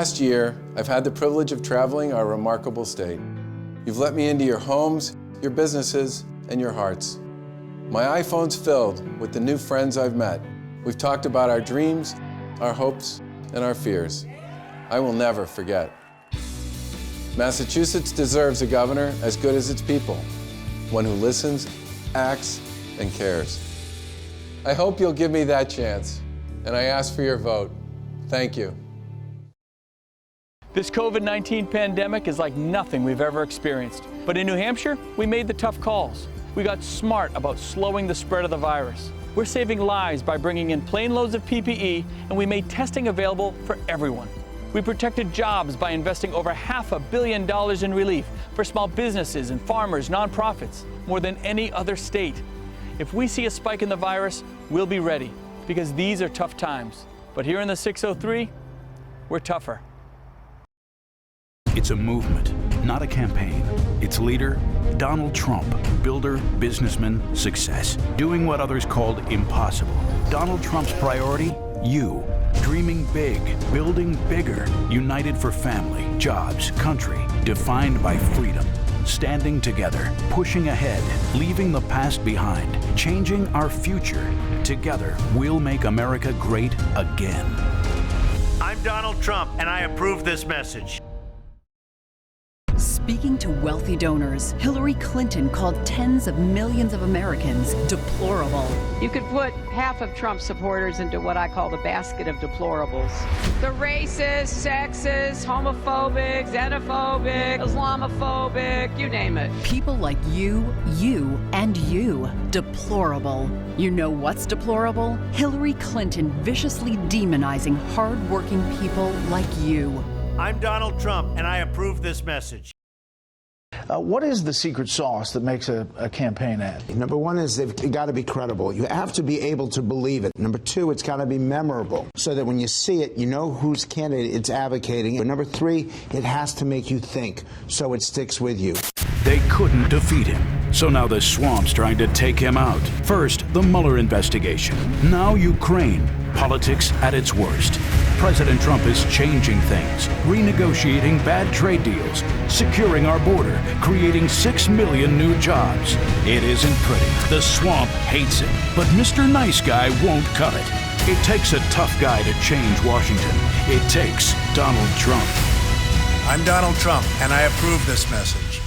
past year, I've had the privilege of traveling our remarkable state. You've let me into your homes, your businesses, and your hearts. My iPhone's filled with the new friends I've met. We've talked about our dreams, our hopes, and our fears. I will never forget. Massachusetts deserves a governor as good as its people, one who listens, acts, and cares. I hope you'll give me that chance, and I ask for your vote. Thank you. This COVID-19 pandemic is like nothing we've ever experienced. But in New Hampshire, we made the tough calls. We got smart about slowing the spread of the virus. We're saving lives by bringing in plane loads of PPE, and we made testing available for everyone. We protected jobs by investing over $500 million in relief for small businesses and farmers, nonprofits, more than any other state. If we see a spike in the virus, we'll be ready, because these are tough times. But here in the 603, we're tougher. It's a movement, not a campaign. Its leader, Donald Trump, builder, businessman, success, doing what others called impossible. Donald Trump's priority? You. Dreaming big, building bigger, united for family, jobs, country, defined by freedom. Standing together, pushing ahead, leaving the past behind, changing our future. Together, we'll make America great again. I'm Donald Trump, and I approve this message. Speaking to wealthy donors, Hillary Clinton called tens of millions of Americans deplorable. You could put half of Trump's supporters into what I call the basket of deplorables. The racist, sexist, homophobic, xenophobic, Islamophobic, you name it. People like you, and you. Deplorable. You know what's deplorable? Hillary Clinton viciously demonizing hard-working people like you. I'm Donald Trump, and I approve this message. What is the secret sauce that makes a campaign ad? Number one is they've got to be credible. You have to be able to believe it. Number two, it's got to be memorable so that when you see it, you know whose candidate it's advocating. And number three, it has to make you think so it sticks with you. They couldn't defeat him. So now the swamp's trying to take him out. First, the Mueller investigation. Now Ukraine. Politics at its worst. President Trump is changing things, renegotiating bad trade deals, securing our border, creating 6 million new jobs. It isn't pretty. The swamp hates it, but Mr. Nice Guy won't cut it. It takes a tough guy to change Washington. It takes Donald Trump. I'm Donald Trump, and I approve this message.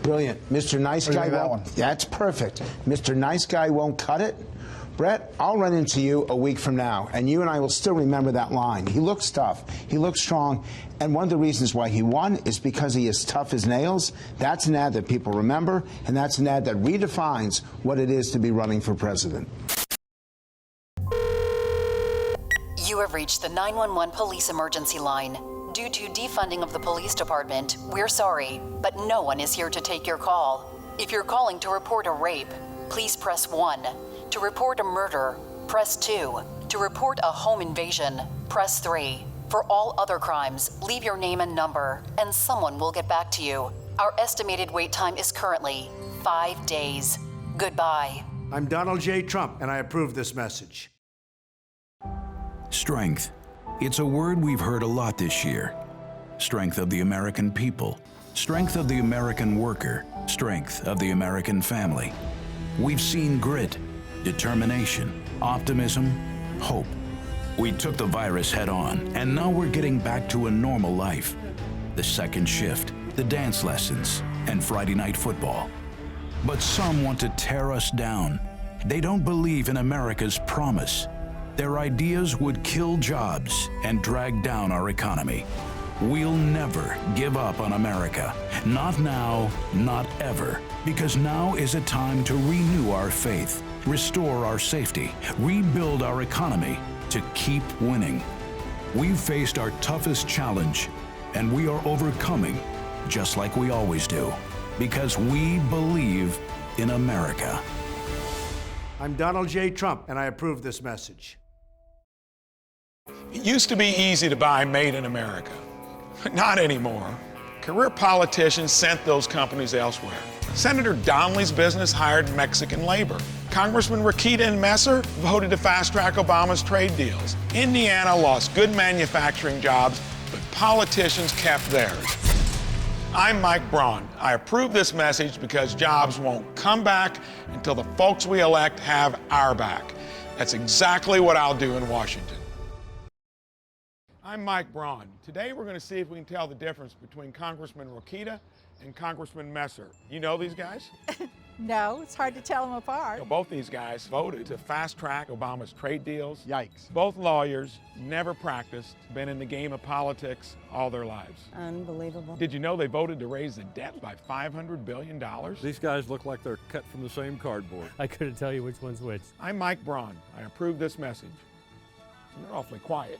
Brilliant. Mr. Nice Guy won't. That's perfect. Mr. Nice Guy won't cut it. Brett, I'll run into you a week from now, and you and I will still remember that line. He looks tough. He looks strong. And one of the reasons why he won is because he is tough as nails. That's an ad that people remember, and that's an ad that redefines what it is to be running for president. You have reached the 911 police emergency line. Due to defunding of the police department, we're sorry, but no one is here to take your call. If you're calling to report a rape, please press 1. To report a murder, press 2. To report a home invasion, press 3. For all other crimes, leave your name and number, and someone will get back to you. Our estimated wait time is currently 5 days. Goodbye. I'm Donald J. Trump, and I approve this message. Strength. It's a word we've heard a lot this year. Strength of the American people. Strength of the American worker. Strength of the American family. We've seen grit, determination, optimism, hope. We took the virus head on, and now we're getting back to a normal life. The second shift, the dance lessons, and Friday night football. But some want to tear us down. They don't believe in America's promise. Their ideas would kill jobs and drag down our economy. We'll never give up on America. Not now, not ever. Because now is a time to renew our faith, restore our safety, rebuild our economy, to keep winning. We've faced our toughest challenge, and we are overcoming, just like we always do, because we believe in America. I'm Donald J. Trump, and I approve this message. It used to be easy to buy made in America, but not anymore. Career politicians sent those companies elsewhere. Senator Donnelly's business hired Mexican labor. Congressman Rakita and Messer voted to fast-track Obama's trade deals. Indiana lost good manufacturing jobs, but politicians kept theirs. I'm Mike Braun. I approve this message because jobs won't come back until the folks we elect have our back. That's exactly what I'll do in Washington. I'm Mike Braun. Today we're going to see if we can tell the difference between Congressman Rokita and Congressman Messer. You know these guys? No, it's hard to tell them apart. So both these guys voted to fast-track Obama's trade deals. Yikes. Both lawyers, never practiced, been in the game of politics all their lives. Unbelievable. Did you know they voted to raise the debt by $500 billion? These guys look like they're cut from the same cardboard. I couldn't tell you which one's which. I'm Mike Braun. I approve this message. You're awfully quiet.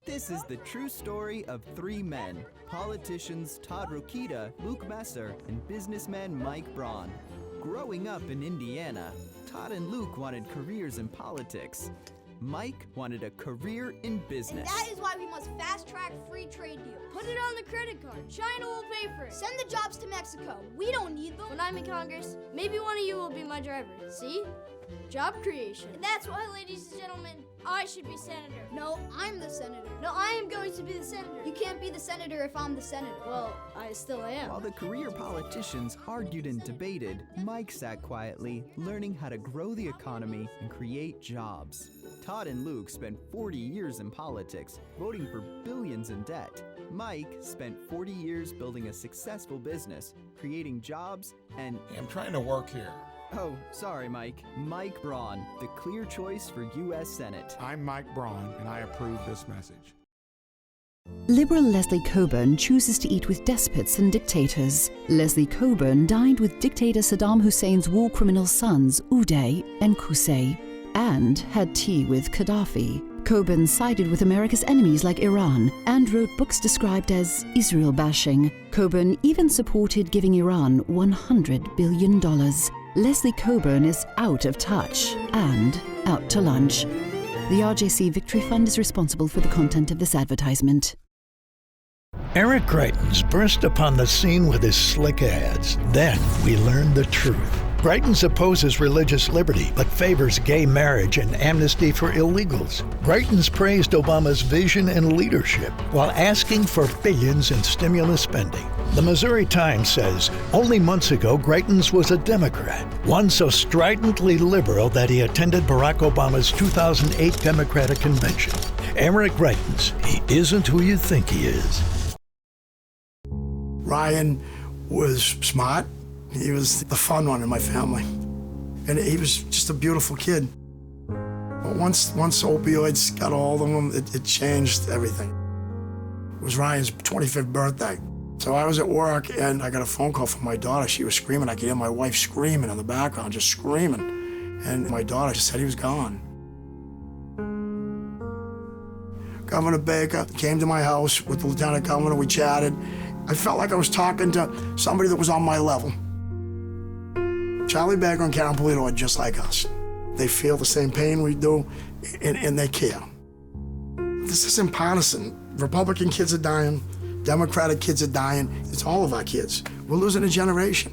This is the true story of three men, politicians Todd Rokita, Luke Messer, and businessman Mike Braun. Growing up in Indiana, Todd and Luke wanted careers in politics. Mike wanted a career in business. That is why we must fast-track free trade deal. Put it on the credit card. China will pay for it. Send the jobs to Mexico. We don't need them. When I'm in Congress, maybe one of you will be my driver. See? Job creation. And that's why, ladies and gentlemen, I should be senator. No, I'm the senator. No, I am going to be the senator. You can't be the senator if I'm the senator. Well, I still am. While the career politicians argued and debated, Mike sat quietly, learning how to grow the economy and create jobs. Todd and Luke spent 40 years in politics, voting for billions in debt. Mike spent 40 years building a successful business, creating jobs, and... I'm trying to work here. Oh, sorry, Mike. Mike Braun, the clear choice for U.S. Senate. I'm Mike Braun, and I approve this message. Liberal Leslie Coburn chooses to eat with despots and dictators. Leslie Coburn dined with dictator Saddam Hussein's war criminal sons, Uday and Qusay, and had tea with Gaddafi. Coburn sided with America's enemies like Iran and wrote books described as Israel bashing. Coburn even supported giving Iran $100 billion. Leslie Coburn is out of touch and out to lunch. The RJC Victory Fund is responsible for the content of this advertisement. Eric Greitens burst upon the scene with his slick ads. Then we learned the truth. Greitens opposes religious liberty, but favors gay marriage and amnesty for illegals. Greitens praised Obama's vision and leadership while asking for billions in stimulus spending. The Missouri Times says, only months ago, Greitens was a Democrat, one so stridently liberal that he attended Barack Obama's 2008 Democratic Convention. Eric Greitens, he isn't who you think he is. Ryan was smart. He was the fun one in my family. And he was just a beautiful kid. But once opioids got a hold of him, it changed everything. It was Ryan's 25th birthday. So I was at work and I got a phone call from my daughter. She was screaming. I could hear my wife screaming in the background, just screaming. And my daughter just said he was gone. Governor Baker came to my house with the lieutenant governor. We chatted. I felt like I was talking to somebody that was on my level. Charlie Baker and Karen Polito are just like us. They feel the same pain we do, and they care. This isn't partisan. Republican kids are dying. Democratic kids are dying. It's all of our kids. We're losing a generation.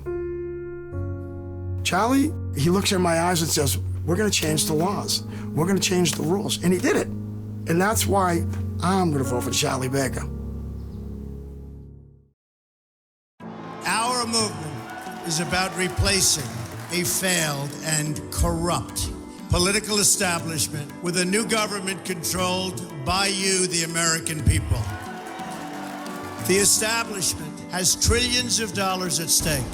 Charlie, he looks in my eyes and says, we're going to change the laws. We're going to change the rules. And he did it. And that's why I'm going to vote for Charlie Baker. Our movement is about replacing a failed and corrupt political establishment with a new government controlled by you, the American people. The establishment has trillions of dollars at stake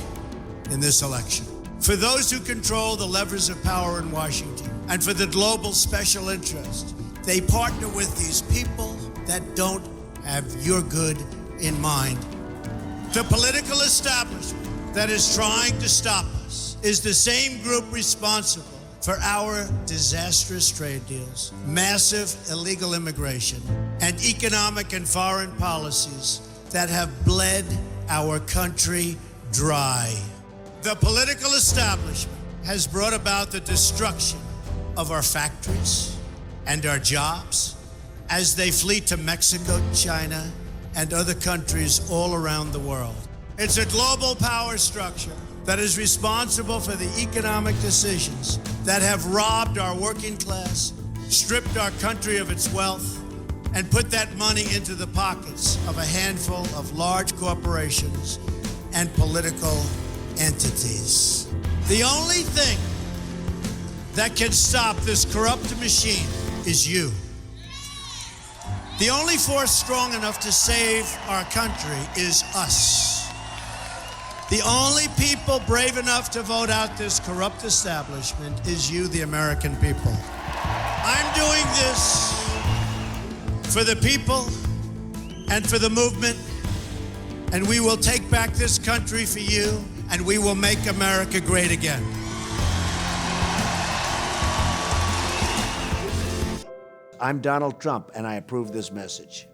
in this election. For those who control the levers of power in Washington and for the global special interest, they partner with these people that don't have your good in mind. The political establishment that is trying to stop us is the same group responsible for our disastrous trade deals, massive illegal immigration, and economic and foreign policies that have bled our country dry. The political establishment has brought about the destruction of our factories and our jobs as they flee to Mexico, China, and other countries all around the world. It's a global power structure that is responsible for the economic decisions that have robbed our working class, stripped our country of its wealth, and put that money into the pockets of a handful of large corporations and political entities. The only thing that can stop this corrupt machine is you. The only force strong enough to save our country is us. The only people brave enough to vote out this corrupt establishment is you, the American people. I'm doing this for the people and for the movement, and we will take back this country for you, and we will make America great again. I'm Donald Trump, and I approve this message.